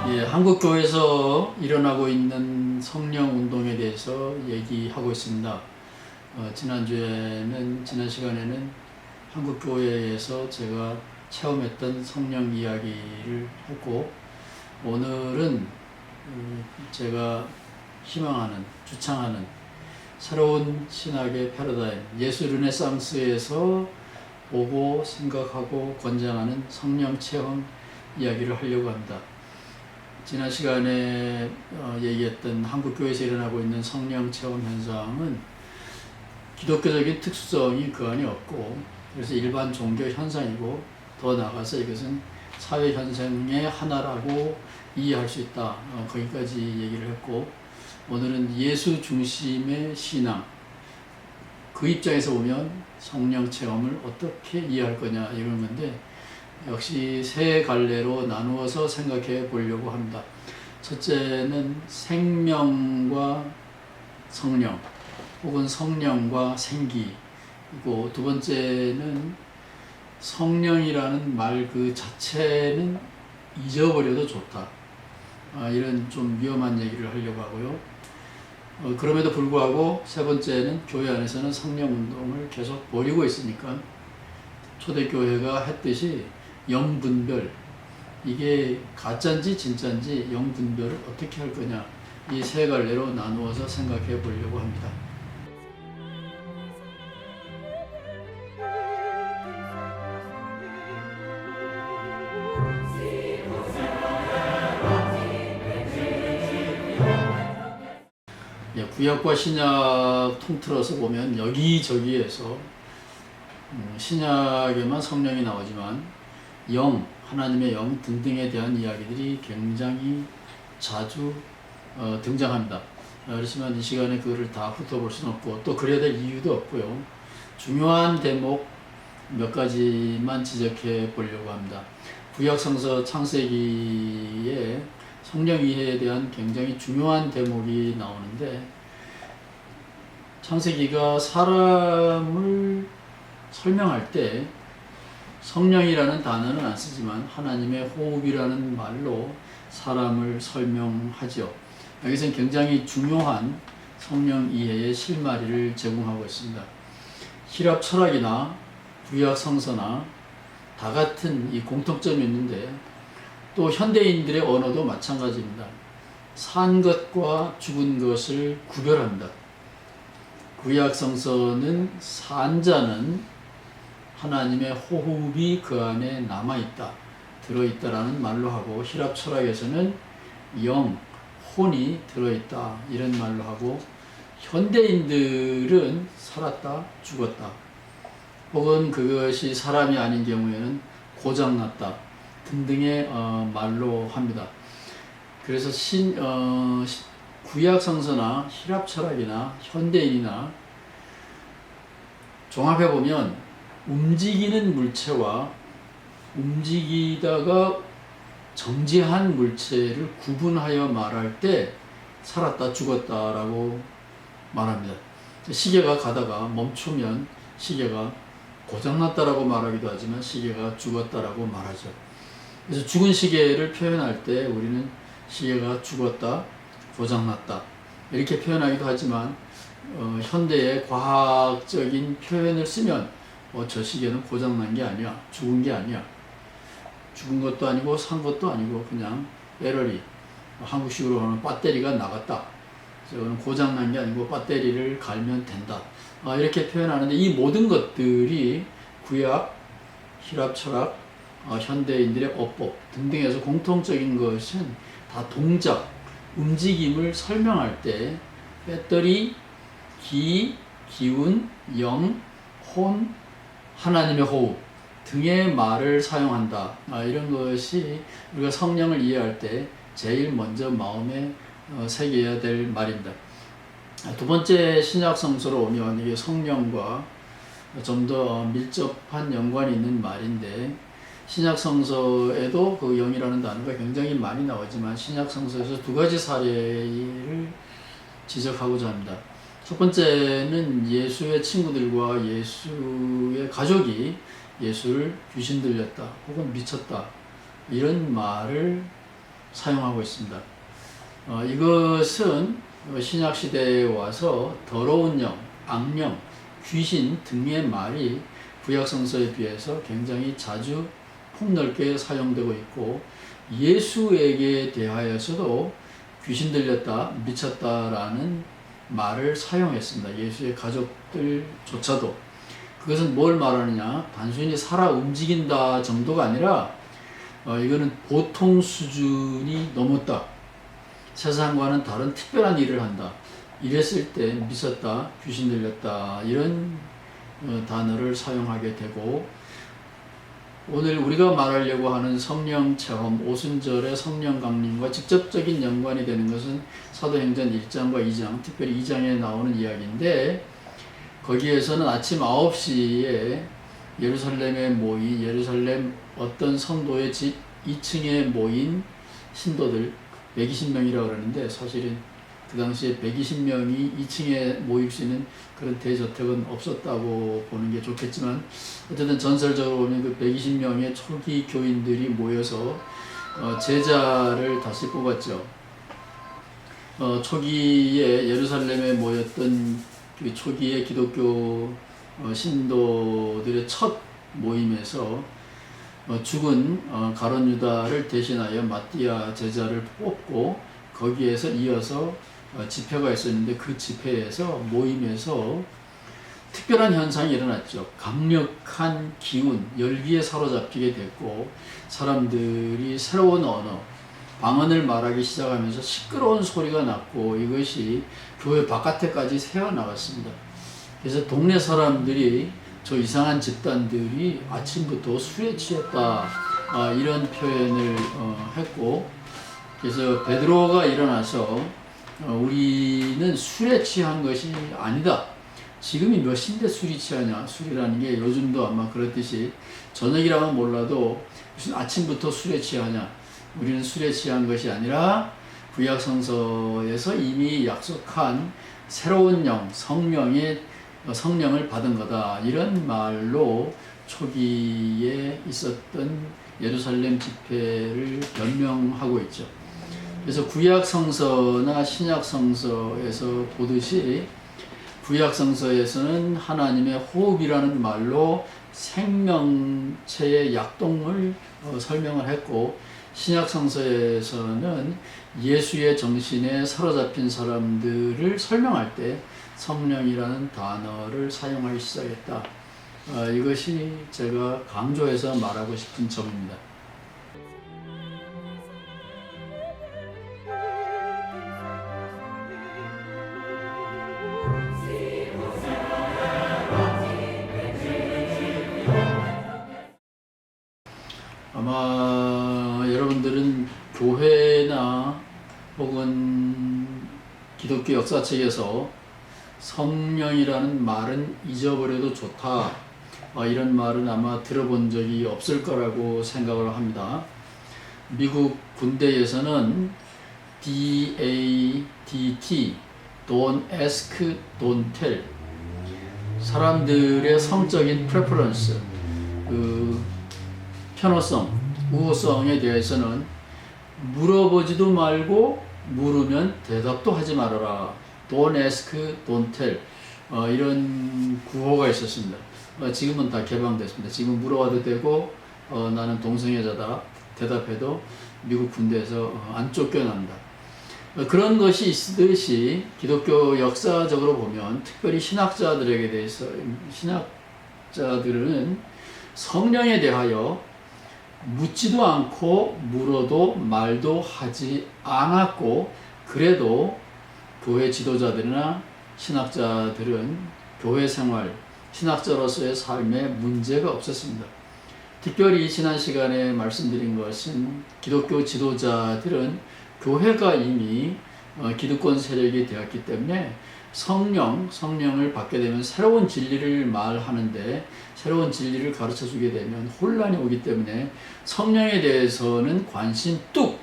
예, 한국 교회에서 일어나고 있는 성령 운동에 대해서 얘기하고 있습니다. 지난 시간에는 한국 교회에서 제가 체험했던 성령 이야기를 했고, 오늘은 제가 희망하는, 주창하는 새로운 신학의 패러다임, 예수 르네상스에서 보고 생각하고 권장하는 성령 체험 이야기를 하려고 합니다. 지난 시간에 얘기했던 한국교회에서 일어나고 있는 성령 체험 현상은 기독교적인 특수성이 그 안에 없고, 그래서 일반 종교 현상이고, 더 나아가서 이것은 사회 현상의 하나라고 이해할 수 있다. 거기까지 얘기를 했고, 오늘은 예수 중심의 신앙, 그 입장에서 보면 성령 체험을 어떻게 이해할 거냐 이런 건데, 역시 세 갈래로 나누어서 생각해 보려고 합니다. 첫째는 생명과 성령, 혹은 성령과 생기이고, 두 번째는 성령이라는 말 그 자체는 잊어버려도 좋다. 이런 좀 위험한 얘기를 하려고 하고요. 그럼에도 불구하고 세 번째는 교회 안에서는 성령 운동을 계속 벌이고 있으니까 초대교회가 했듯이 영분별, 이게 가짜인지 진짜인지 영분별을 어떻게 할 거냐, 이 세 갈래로 나누어서 생각해 보려고 합니다. 구약과 신약 통틀어서 보면 여기저기에서 신약에만 성령이 나오지만 영, 하나님의 영 등등에 대한 이야기들이 굉장히 자주 등장합니다. 그렇지만 이 시간에 그거를 다 훑어볼 수는 없고, 또 그래야 될 이유도 없고요. 중요한 대목 몇 가지만 지적해 보려고 합니다. 구약성서 창세기에 성령 이해에 대한 굉장히 중요한 대목이 나오는데, 창세기가 사람을 설명할 때 성령이라는 단어는 안 쓰지만 하나님의 호흡이라는 말로 사람을 설명하죠. 여기서는 굉장히 중요한 성령 이해의 실마리를 제공하고 있습니다. 히랍 철학이나 구약 성서나 다 같은 이 공통점이 있는데, 또 현대인들의 언어도 마찬가지입니다. 산 것과 죽은 것을 구별합니다. 구약 성서는 산자는 하나님의 호흡이 그 안에 남아있다, 들어있다라는 말로 하고, 히랍 철학에서는 영, 혼이 들어있다 이런 말로 하고, 현대인들은 살았다, 죽었다, 혹은 그것이 사람이 아닌 경우에는 고장났다 등등의 말로 합니다. 그래서 구약 성서나 히랍 철학이나 현대인이나 종합해 보면 움직이는 물체와 움직이다가 정지한 물체를 구분하여 말할 때 살았다, 죽었다라고 말합니다. 시계가 가다가 멈추면 시계가 고장났다라고 말하기도 하지만 시계가 죽었다라고 말하죠. 그래서 죽은 시계를 표현할 때 우리는 시계가 죽었다, 고장났다 이렇게 표현하기도 하지만, 현대의 과학적인 표현을 쓰면 저 시계는 고장난 게 아니야, 죽은 게 아니야, 죽은 것도 아니고 산 것도 아니고 그냥 배터리, 한국식으로 하면 배터리가 나갔다, 저는 고장난 게 아니고 배터리를 갈면 된다, 이렇게 표현하는데, 이 모든 것들이 구약, 히랍 철학, 현대인들의 어법 등등에서 공통적인 것은 다 동작, 움직임을 설명할 때 배터리, 기, 기운, 영, 혼, 하나님의 호흡 등의 말을 사용한다. 이런 것이 우리가 성령을 이해할 때 제일 먼저 마음에 새겨야 될 말입니다. 두 번째 신약 성서로 오면 이게 성령과 좀 더 밀접한 연관이 있는 말인데, 신약 성서에도 그 영이라는 단어가 굉장히 많이 나오지만 신약 성서에서 두 가지 사례를 지적하고자 합니다. 첫 번째는 예수의 친구들과 예수의 가족이 예수를 귀신 들렸다 혹은 미쳤다 이런 말을 사용하고 있습니다. 이것은 신약시대에 와서 더러운 영, 악령, 귀신 등의 말이 구약성서에 비해서 굉장히 자주 폭넓게 사용되고 있고 예수에게 대하여서도 귀신 들렸다, 미쳤다라는 말을 사용했습니다. 예수의 가족들조차도. 그것은 뭘 말하느냐? 단순히 살아 움직인다 정도가 아니라 이거는 보통 수준이 넘었다. 세상과는 다른 특별한 일을 한다. 이랬을 때 미쳤다, 귀신 들렸다 이런 단어를 사용하게 되고 오늘 우리가 말하려고 하는 성령 체험, 오순절의 성령 강림과 직접적인 연관이 되는 것은 사도행전 1장과 2장, 특별히 2장에 나오는 이야기인데 거기에서는 아침 9시에 예루살렘에 모인 예루살렘 어떤 성도의 집 2층에 모인 신도들 120명이라고 그러는데 사실은 그 당시에 120명이 2층에 모일 수 있는 그런 대저택은 없었다고 보는 게 좋겠지만 어쨌든 전설적으로 보면 그 120명의 초기 교인들이 모여서 제자를 다시 뽑았죠. 초기에 예루살렘에 모였던 그 초기의 기독교 신도들의 첫 모임에서 죽은 가룟 유다를 대신하여 마띠아 제자를 뽑고 거기에서 이어서 집회가 있었는데 그 집회에서 모임에서 특별한 현상이 일어났죠. 강력한 기운, 열기에 사로잡히게 됐고 사람들이 새로운 언어, 방언을 말하기 시작하면서 시끄러운 소리가 났고 이것이 교회 바깥에까지 새어나갔습니다. 그래서 동네 사람들이 저 이상한 집단들이 아침부터 술에 취했다 이런 표현을 했고 그래서 베드로가 일어나서 우리는 술에 취한 것이 아니다. 지금이 몇 시인데 술이 취하냐. 술이라는 게 요즘도 아마 그렇듯이 저녁이라면 몰라도 무슨 아침부터 술에 취하냐. 우리는 술에 취한 것이 아니라 구약성서에서 이미 약속한 새로운 영, 성령을 받은 거다. 이런 말로 초기에 있었던 예루살렘 집회를 변명하고 있죠. 그래서 구약성서나 신약성서에서 보듯이 구약성서에서는 하나님의 호흡이라는 말로 생명체의 약동을 설명을 했고 신약성서에서는 예수의 정신에 사로잡힌 사람들을 설명할 때 성령이라는 단어를 사용하기 시작했다. 이것이 제가 강조해서 말하고 싶은 점입니다. 아마 여러분들은 교회나 혹은 기독교 역사책에서 성령이라는 말은 잊어버려도 좋다. 이런 말은 아마 들어본 적이 없을 거라고 생각을 합니다. 미국 군대에서는 DADT, Don't Ask, Don't Tell. 사람들의 성적인 프레퍼런스, 편호성, 우호성에 대해서는 물어보지도 말고 물으면 대답도 하지 말아라. Don't ask, don't tell. 이런 구호가 있었습니다. 지금은 다 개방됐습니다. 지금 물어봐도 되고 나는 동성애자다 대답해도 미국 군대에서 안 쫓겨납니다. 그런 것이 있듯이 기독교 역사적으로 보면 특별히 신학자들에게 대해서 신학자들은 성령에 대하여 묻지도 않고 물어도 말도 하지 않았고 그래도 교회 지도자들이나 신학자들은 교회 생활, 신학자로서의 삶에 문제가 없었습니다. 특별히 지난 시간에 말씀드린 것은 기독교 지도자들은 교회가 이미 기득권 세력이 되었기 때문에 성령을 받게 되면 새로운 진리를 말하는데 새로운 진리를 가르쳐 주게 되면 혼란이 오기 때문에 성령에 대해서는 관심 뚝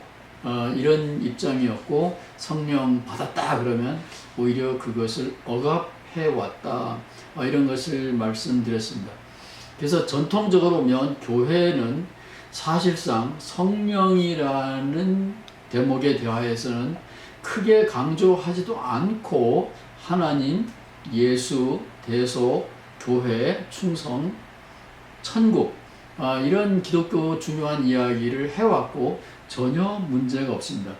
이런 입장이었고 성령 받았다 그러면 오히려 그것을 억압해왔다. 이런 것을 말씀드렸습니다. 그래서 전통적으로 보면 교회는 사실상 성령이라는 대목에 대하여서는 크게 강조하지도 않고 하나님, 예수, 대속, 교회, 충성, 천국 이런 기독교 중요한 이야기를 해왔고 전혀 문제가 없습니다.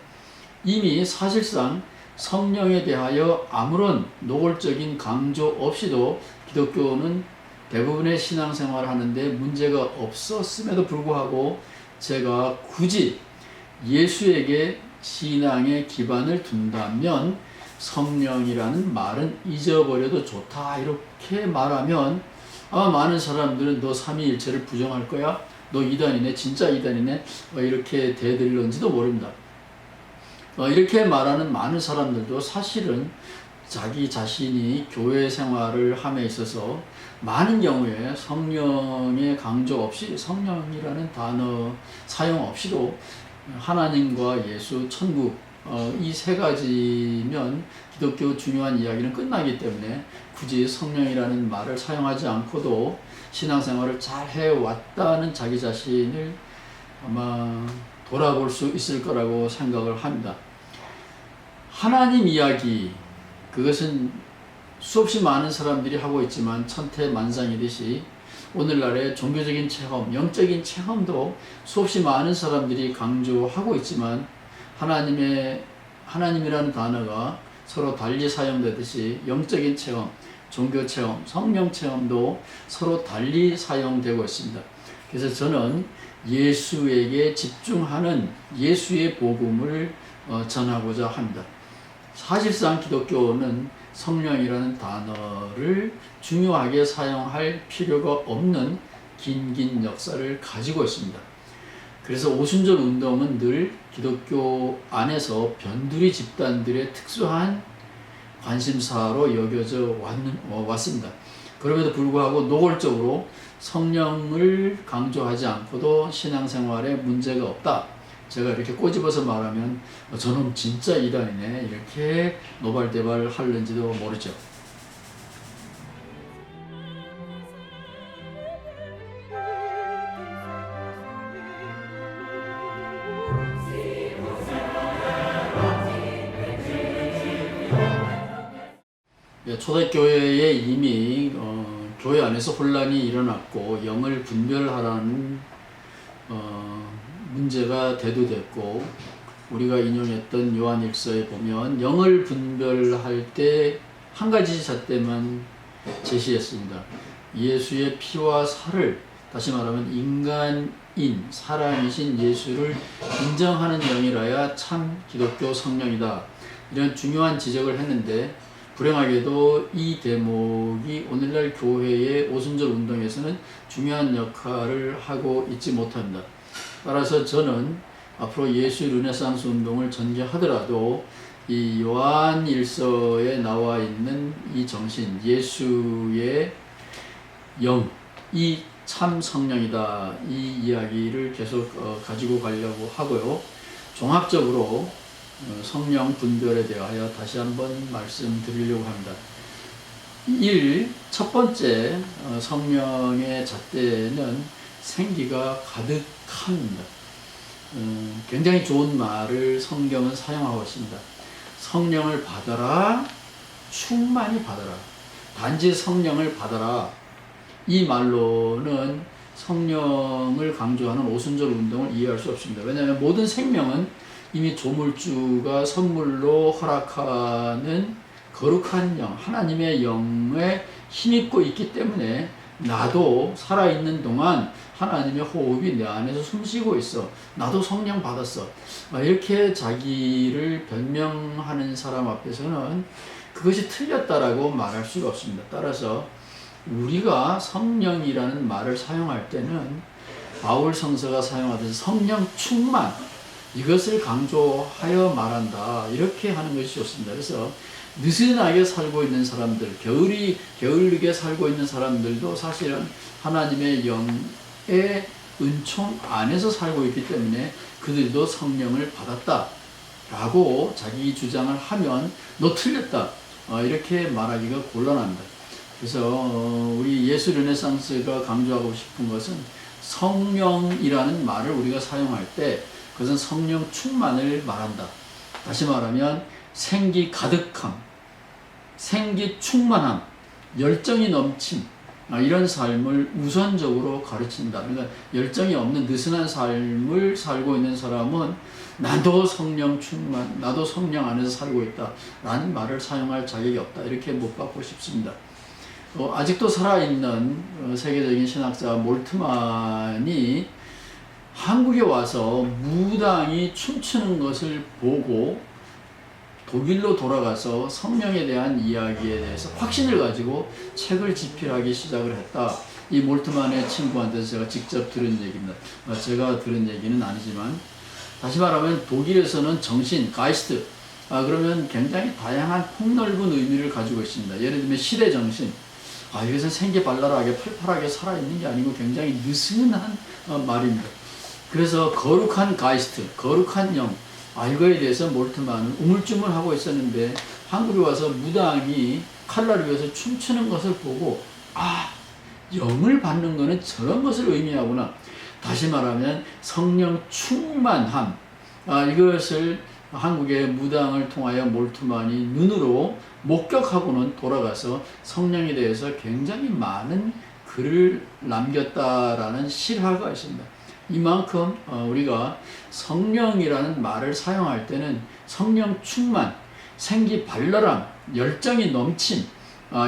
이미 사실상 성령에 대하여 아무런 노골적인 강조 없이도 기독교는 대부분의 신앙생활을 하는데 문제가 없었음에도 불구하고 제가 굳이 예수에게 신앙의 기반을 둔다면 성령이라는 말은 잊어버려도 좋다 이렇게 말하면 아마 많은 사람들은 너 삼위일체를 부정할 거야? 너 이단이네? 진짜 이단이네? 이렇게 대들는지도 모릅니다. 이렇게 말하는 많은 사람들도 사실은 자기 자신이 교회 생활을 함에 있어서 많은 경우에 성령의 강조 없이 성령이라는 단어 사용 없이도 하나님과 예수, 천국 이 세 가지면 기독교 중요한 이야기는 끝나기 때문에 굳이 성령이라는 말을 사용하지 않고도 신앙생활을 잘 해왔다는 자기 자신을 아마 돌아볼 수 있을 거라고 생각을 합니다. 하나님 이야기, 그것은 수없이 많은 사람들이 하고 있지만 천태만상이듯이 오늘날의 종교적인 체험, 영적인 체험도 수없이 많은 사람들이 강조하고 있지만 하나님이라는 단어가 서로 달리 사용되듯이 영적인 체험, 종교 체험, 성령 체험도 서로 달리 사용되고 있습니다. 그래서 저는 예수에게 집중하는 예수의 복음을 전하고자 합니다. 사실상 기독교는 성령이라는 단어를 중요하게 사용할 필요가 없는 긴 역사를 가지고 있습니다. 그래서 오순절 운동은 늘 기독교 안에서 변두리 집단들의 특수한 관심사로 여겨져 왔습니다. 그럼에도 불구하고 노골적으로 성령을 강조하지 않고도 신앙생활에 문제가 없다. 제가 이렇게 꼬집어서 말하면 저놈 진짜 이단이네 이렇게 노발대발 하는지도 모르죠. 초대교회에 이미 교회 안에서 혼란이 일어났고 영을 분별하라는 문제가 대두됐고 우리가 인용했던 요한일서에 보면 영을 분별할 때 한 가지 잣대만 제시했습니다. 예수의 피와 살을, 다시 말하면 인간인 사람이신 예수를 인정하는 영이라야 참 기독교 성령이다. 이런 중요한 지적을 했는데 불행하게도 이 대목이 오늘날 교회의 오순절 운동에서는 중요한 역할을 하고 있지 못합니다. 따라서 저는 앞으로 예수 르네상스 운동을 전개하더라도 이 요한일서에 나와 있는 이 정신, 예수의 영, 이 참 성령이다. 이 이야기를 계속 가지고 가려고 하고요. 종합적으로 성령 분별에 대하여 다시 한번 말씀드리려고 합니다. 첫 번째 성령의 잣대는 생기가 가득합니다. 굉장히 좋은 말을 성경은 사용하고 있습니다. 성령을 받아라, 충만히 받아라. 단지 성령을 받아라. 이 말로는 성령을 강조하는 오순절 운동을 이해할 수 없습니다. 왜냐하면 모든 생명은 이미 조물주가 선물로 허락하는 거룩한 영, 하나님의 영에 힘입고 있기 때문에 나도 살아있는 동안 하나님의 호흡이 내 안에서 숨쉬고 있어. 나도 성령 받았어. 이렇게 자기를 변명하는 사람 앞에서는 그것이 틀렸다라고 말할 수가 없습니다. 따라서 우리가 성령이라는 말을 사용할 때는 바울 성서가 사용하듯이 성령 충만, 이것을 강조하여 말한다. 이렇게 하는 것이 좋습니다. 그래서 느슨하게 살고 있는 사람들, 게을리게 살고 있는 사람들도 사실은 하나님의 영의 은총 안에서 살고 있기 때문에 그들도 성령을 받았다 라고 자기 주장을 하면 너 틀렸다. 이렇게 말하기가 곤란합니다. 그래서 우리 예수 르네상스가 강조하고 싶은 것은 성령이라는 말을 우리가 사용할 때 그것은 성령 충만을 말한다. 다시 말하면 생기 가득함, 생기 충만함, 열정이 넘침, 이런 삶을 우선적으로 가르친다. 그러니까 열정이 없는 느슨한 삶을 살고 있는 사람은 나도 성령 충만, 나도 성령 안에서 살고 있다 라는 말을 사용할 자격이 없다. 이렇게 못 받고 싶습니다. 아직도 살아있는 세계적인 신학자 몰트만이 한국에 와서 무당이 춤추는 것을 보고 독일로 돌아가서 성령에 대한 이야기에 대해서 확신을 가지고 책을 집필하기 시작을 했다. 이 몰트만의 친구한테서 제가 직접 들은 얘기입니다. 제가 들은 얘기는 아니지만, 다시 말하면 독일에서는 정신, 가이스트, 그러면 굉장히 다양한 폭넓은 의미를 가지고 있습니다. 예를 들면 시대 정신, 이것은 생기발랄하게 팔팔하게 살아있는 게 아니고 굉장히 느슨한 말입니다. 그래서 거룩한 가이스트, 거룩한 영, 이거에 대해서 몰트만은 우물쭈물하고 있었는데 한국에 와서 무당이 칼날을 위해서 춤추는 것을 보고 영을 받는 것은 저런 것을 의미하구나. 다시 말하면 성령 충만함, 이것을 한국의 무당을 통하여 몰트만이 눈으로 목격하고는 돌아가서 성령에 대해서 굉장히 많은 글을 남겼다라는 실화가 있습니다. 이만큼 우리가 성령이라는 말을 사용할 때는 성령 충만, 생기 발랄함, 열정이 넘침,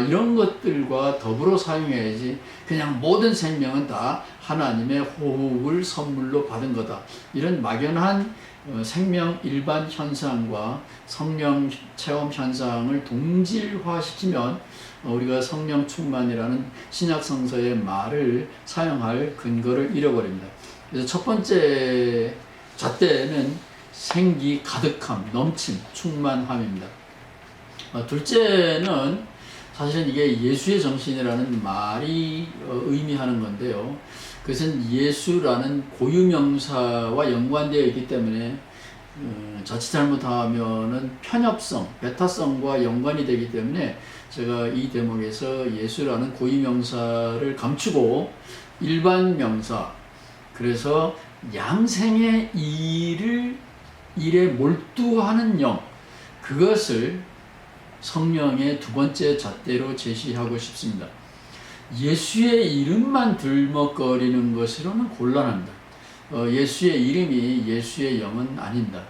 이런 것들과 더불어 사용해야지 그냥 모든 생명은 다 하나님의 호흡을 선물로 받은 거다. 이런 막연한 생명 일반 현상과 성령 체험 현상을 동질화시키면 우리가 성령 충만이라는 신약 성서의 말을 사용할 근거를 잃어버립니다. 그래서 첫 번째 잣대는 생기 가득함, 넘침, 충만함입니다. 둘째는 사실은 이게 예수의 정신이라는 말이 의미하는 건데요. 그것은 예수라는 고유명사와 연관되어 있기 때문에 자칫 잘못하면은 편협성, 배타성과 연관이 되기 때문에 제가 이 대목에서 예수라는 고유명사를 감추고 일반 명사, 그래서 양생의 일에 몰두하는 영, 그것을 성령의 두 번째 잣대로 제시하고 싶습니다. 예수의 이름만 들먹거리는 것으로는 곤란합니다. 예수의 이름이 예수의 영은 아닙니다.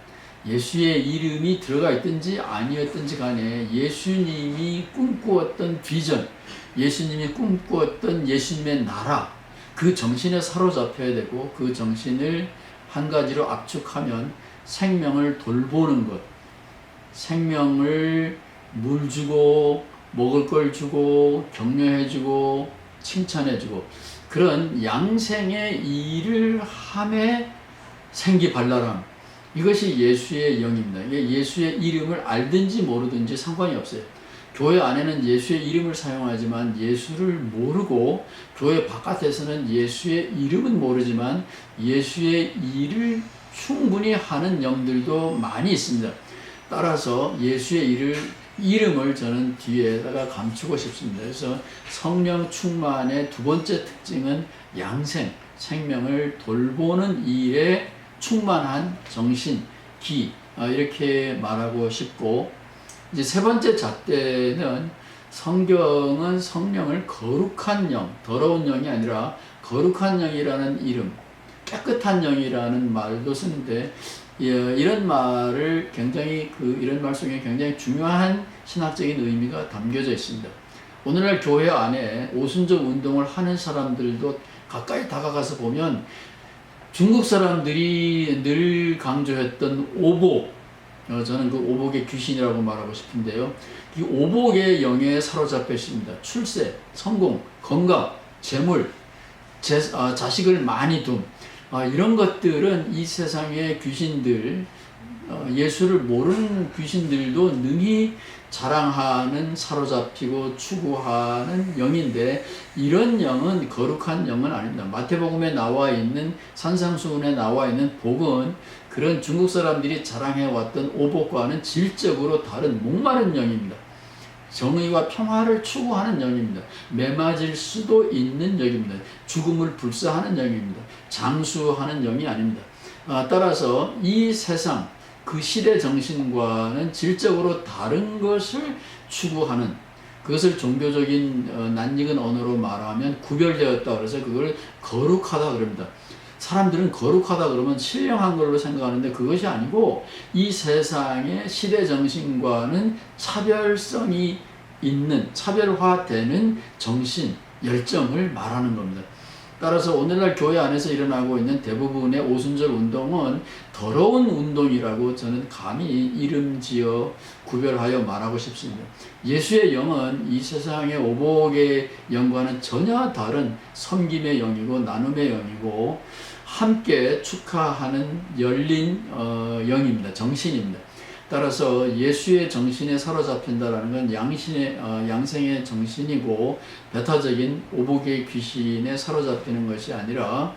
예수의 이름이 들어가 있든지 아니었든지 간에 예수님이 꿈꾸었던 비전, 예수님이 꿈꾸었던 예수님의 나라, 그 정신에 사로잡혀야 되고 그 정신을 한 가지로 압축하면 생명을 돌보는 것, 생명을 물 주고 먹을 걸 주고 격려해주고 칭찬해주고 그런 양생의 일을 함에 생기발랄함, 이것이 예수의 영입니다. 이게 예수의 이름을 알든지 모르든지 상관이 없어요. 교회 안에는 예수의 이름을 사용하지만 예수를 모르고, 교회 바깥에서는 예수의 이름은 모르지만 예수의 일을 충분히 하는 영들도 많이 있습니다. 따라서 예수의 이름을 저는 뒤에다가 감추고 싶습니다. 그래서 성령 충만의 두 번째 특징은 양생, 생명을 돌보는 일에 충만한 정신, 기, 이렇게 말하고 싶고, 이제 세 번째 잣대는 성경은 성령을 거룩한 영, 더러운 영이 아니라 거룩한 영이라는 이름, 깨끗한 영이라는 말도 쓰는데, 이런 말을 이런 말 속에 굉장히 중요한 신학적인 의미가 담겨져 있습니다. 오늘날 교회 안에 오순절 운동을 하는 사람들도 가까이 다가가서 보면 중국 사람들이 늘 강조했던 오복, 저는 그 오복의 귀신이라고 말하고 싶은데요. 이 오복의 영에 사로잡혀 있습니다. 출세, 성공, 건강, 재물, 자식을 많이 둠, 이런 것들은 이 세상의 귀신들, 예수를 모르는 귀신들도 능히 자랑하는, 사로잡히고 추구하는 영인데, 이런 영은 거룩한 영은 아닙니다. 마태복음에 나와 있는, 산상수훈에 나와 있는 복은 그런 중국 사람들이 자랑해왔던 오복과는 질적으로 다른 목마른 영입니다. 정의와 평화를 추구하는 영입니다. 매맞을 수도 있는 영입니다. 죽음을 불사하는 영입니다. 장수하는 영이 아닙니다. 따라서 이 세상 그 시대 정신과는 질적으로 다른 것을 추구하는, 그것을 종교적인 낯익은 언어로 말하면 구별되었다 그래서 그걸 거룩하다 그럽니다. 사람들은 거룩하다 그러면 신령한 걸로 생각하는데 그것이 아니고 이 세상의 시대 정신과는 차별성이 있는, 차별화되는 정신, 열정을 말하는 겁니다. 따라서 오늘날 교회 안에서 일어나고 있는 대부분의 오순절 운동은 더러운 운동이라고 저는 감히 이름지어 구별하여 말하고 싶습니다. 예수의 영은 이 세상의 오복의 영과는 전혀 다른 섬김의 영이고 나눔의 영이고 함께 축하하는 열린 영입니다. 정신입니다. 따라서 예수의 정신에 사로잡힌다라는 건 양생의 정신이고 배타적인 오복의 귀신에 사로잡히는 것이 아니라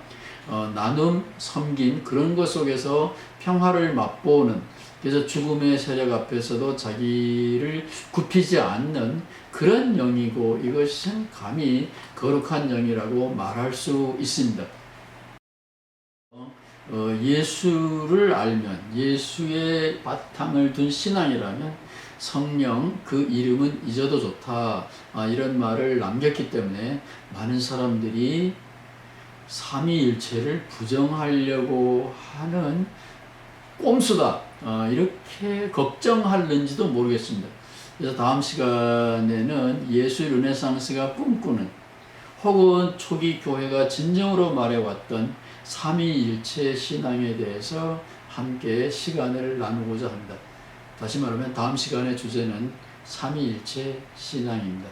나눔, 섬김 그런 것 속에서 평화를 맛보는, 그래서 죽음의 세력 앞에서도 자기를 굽히지 않는 그런 영이고 이것은 감히 거룩한 영이라고 말할 수 있습니다. 예수를 알면, 예수의 바탕을 둔 신앙이라면 성령 그 이름은 잊어도 좋다, 이런 말을 남겼기 때문에 많은 사람들이 삼위일체를 부정하려고 하는 꼼수다, 이렇게 걱정하는지도 모르겠습니다. 그래서 다음 시간에는 예수 르네상스가 꿈꾸는, 혹은 초기 교회가 진정으로 말해왔던 삼위일체 신앙에 대해서 함께 시간을 나누고자 합니다. 다시 말하면 다음 시간의 주제는 삼위일체 신앙입니다.